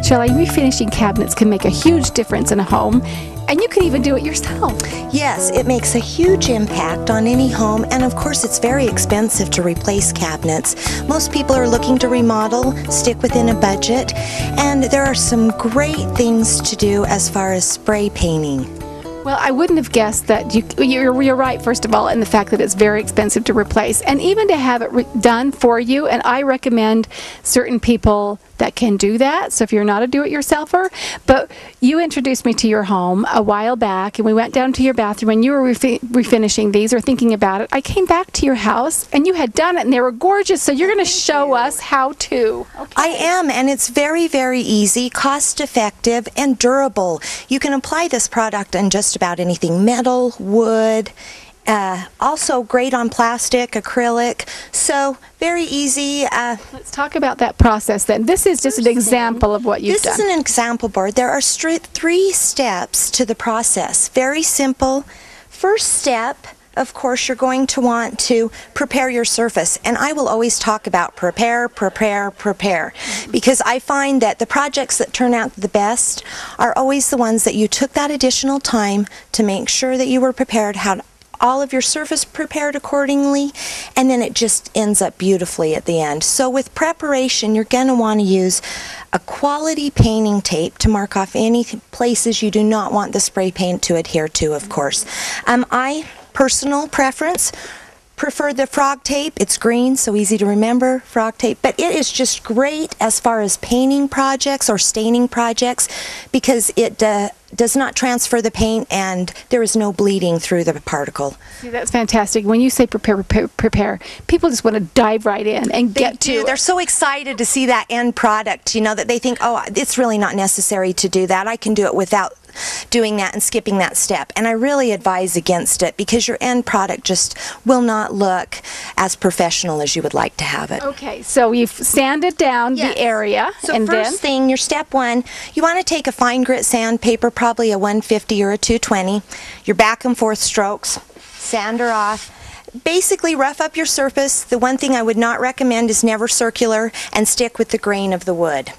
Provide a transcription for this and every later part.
Shelley, refinishing cabinets can make a huge difference in a home, and you can even do it yourself. Yes, it makes a huge impact on any home, and of course it's very expensive to replace cabinets. Most people are looking to remodel, stick within a budget, and there are some great things to do as far as spray painting. Well, I wouldn't have guessed that. You're right, first of all, in the fact that it's very expensive to replace, and even to have it done for you. And I recommend certain people that can do that. So if you're not a do-it-yourselfer, but you introduced me to your home a while back, and we went down to your bathroom, and you were refinishing these or thinking about it. I came back to your house, and you had done it, and they were gorgeous. So you're going to show us how to. Okay. I am, and it's very, very easy, cost-effective, and durable. You can apply this product on just about anything: metal, wood, also great on plastic, acrylic, so very easy. Let's talk about that process then. This is just an example of what you've done. This is an example board. There are 3 steps to the process. Very simple. First step, of course, you're going to want to prepare your surface, and I will always talk about prepare, prepare, prepare, because I find that the projects that turn out the best are always the ones that you took that additional time to make sure that you were prepared, had all of your surface prepared accordingly, and then it just ends up beautifully at the end. So with preparation, you're going to want to use a quality painting tape to mark off any places you do not want the spray paint to adhere to, of course. Personal preference, prefer the frog tape. It's green, so easy to remember, frog tape, but it is just great as far as painting projects or staining projects because it does not transfer the paint and there is no bleeding through the particle. See, that's fantastic. When you say prepare, prepare, people just want to dive right in and get to it. They're so excited to see that end product, you know, that they think, oh, it's really not necessary to do that. I can do it without doing that and skipping that step. And I really advise against it because your end product just will not look as professional as you would like to have it. Okay, so you've sanded down the area. So and first thing, your step 1, you want to take a fine grit sandpaper, probably a 150 or a 220, your back and forth strokes, sand her off. Basically rough up your surface. The one thing I would not recommend is never circular and stick with the grain of the wood.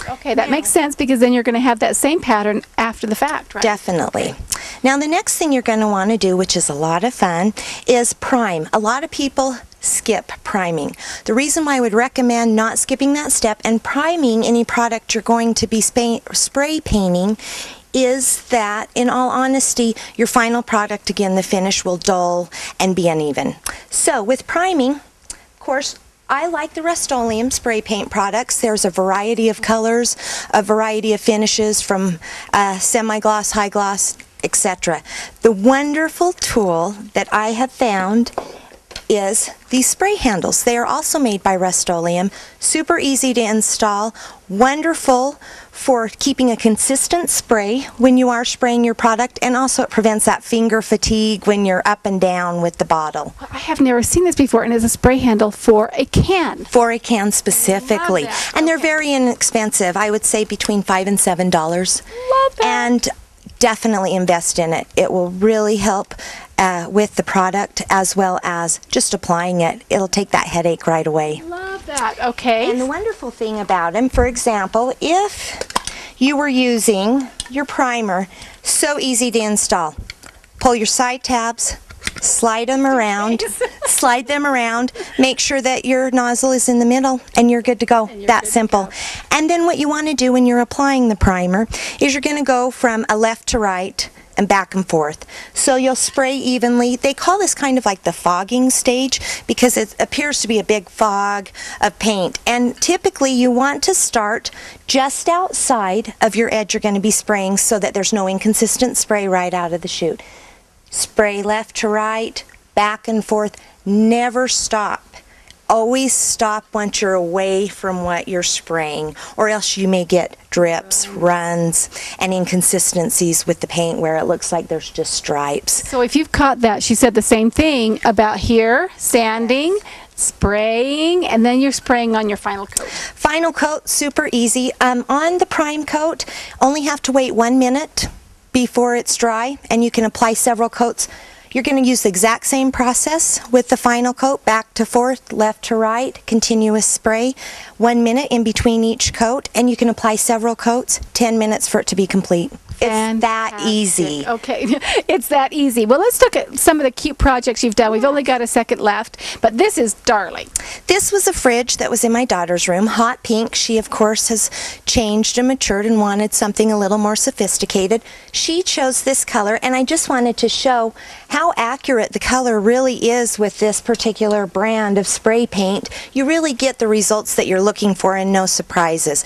Okay, that makes sense because then you're going to have that same pattern after the fact, right? Definitely. Now the next thing you're going to want to do, which is a lot of fun, is prime. A lot of people skip priming. The reason why I would recommend not skipping that step and priming any product you're going to be spray painting is that, in all honesty, your final product, again, the finish will dull and be uneven. So with priming, of course, I like the Rust-Oleum spray paint products. There's a variety of colors, a variety of finishes from semi-gloss, high gloss, etc. The wonderful tool that I have found is these spray handles. They are also made by Rust-Oleum, super easy to install, wonderful for keeping a consistent spray when you are spraying your product, and also it prevents that finger fatigue when you're up and down with the bottle. I have never seen this before, and it's a spray handle for a can. For a can specifically. And they're very inexpensive. I would say between $5 and $7. Love that. And definitely invest in it. It will really help with the product as well as just applying it. It'll take that headache right away. Love that. Okay. And the wonderful thing about them, for example, if you were using your primer, so easy to install. Pull your side tabs, slide them around, make sure that your nozzle is in the middle, and you're good to go. That simple. And then what you want to do when you're applying the primer is you're going to go from a left to right and back and forth. So you'll spray evenly. They call this kind of like the fogging stage because it appears to be a big fog of paint. And typically you want to start just outside of your edge you're going to be spraying so that there's no inconsistent spray right out of the chute. Spray left to right, back and forth. Never stop. Always stop once you're away from what you're spraying, or else you may get drips, runs, and inconsistencies with the paint where it looks like there's just stripes. So if you've caught that, she said the same thing about here, sanding, spraying, and then you're spraying on your final coat. Final coat, super easy. On the prime coat, only have to wait 1 minute before it's dry, and you can apply several coats. You're going to use the exact same process with the final coat, back to forth, left to right, continuous spray, 1 minute in between each coat, and you can apply several coats, 10 minutes for it to be complete. It's that easy. Okay, it's that easy. Well, let's look at some of the cute projects you've done. We've only got a second left, but this is darling. This was a fridge that was in my daughter's room, hot pink. She, of course, has changed and matured and wanted something a little more sophisticated. She chose this color, and I just wanted to show how accurate the color really is with this particular brand of spray paint. You really get the results that you're looking for and no surprises.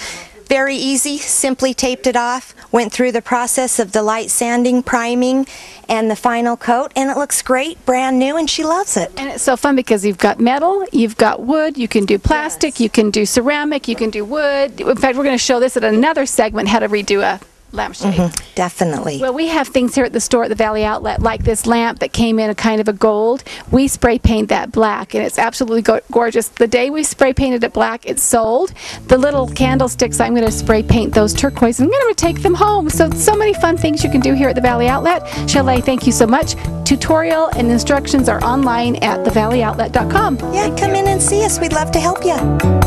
Very easy, simply taped it off, went through the process of the light sanding, priming, and the final coat, and it looks great, brand new, and she loves it. And it's so fun because you've got metal, you've got wood, you can do plastic, you can do ceramic, you can do wood. In fact, we're going to show this at another segment, how to redo a lampshade. Definitely. Well, we have things here at the store at the Valley Outlet, like this lamp that came in a kind of a gold. We spray paint that black, and it's absolutely gorgeous. The day we spray painted it black, it sold. The little candlesticks, I'm going to spray paint those turquoise, and I'm going to take them home. So many fun things you can do here at the Valley Outlet. Shelley, thank you so much. Tutorial and instructions are online at thevalleyoutlet.com. Yeah, come in and see us. We'd love to help you.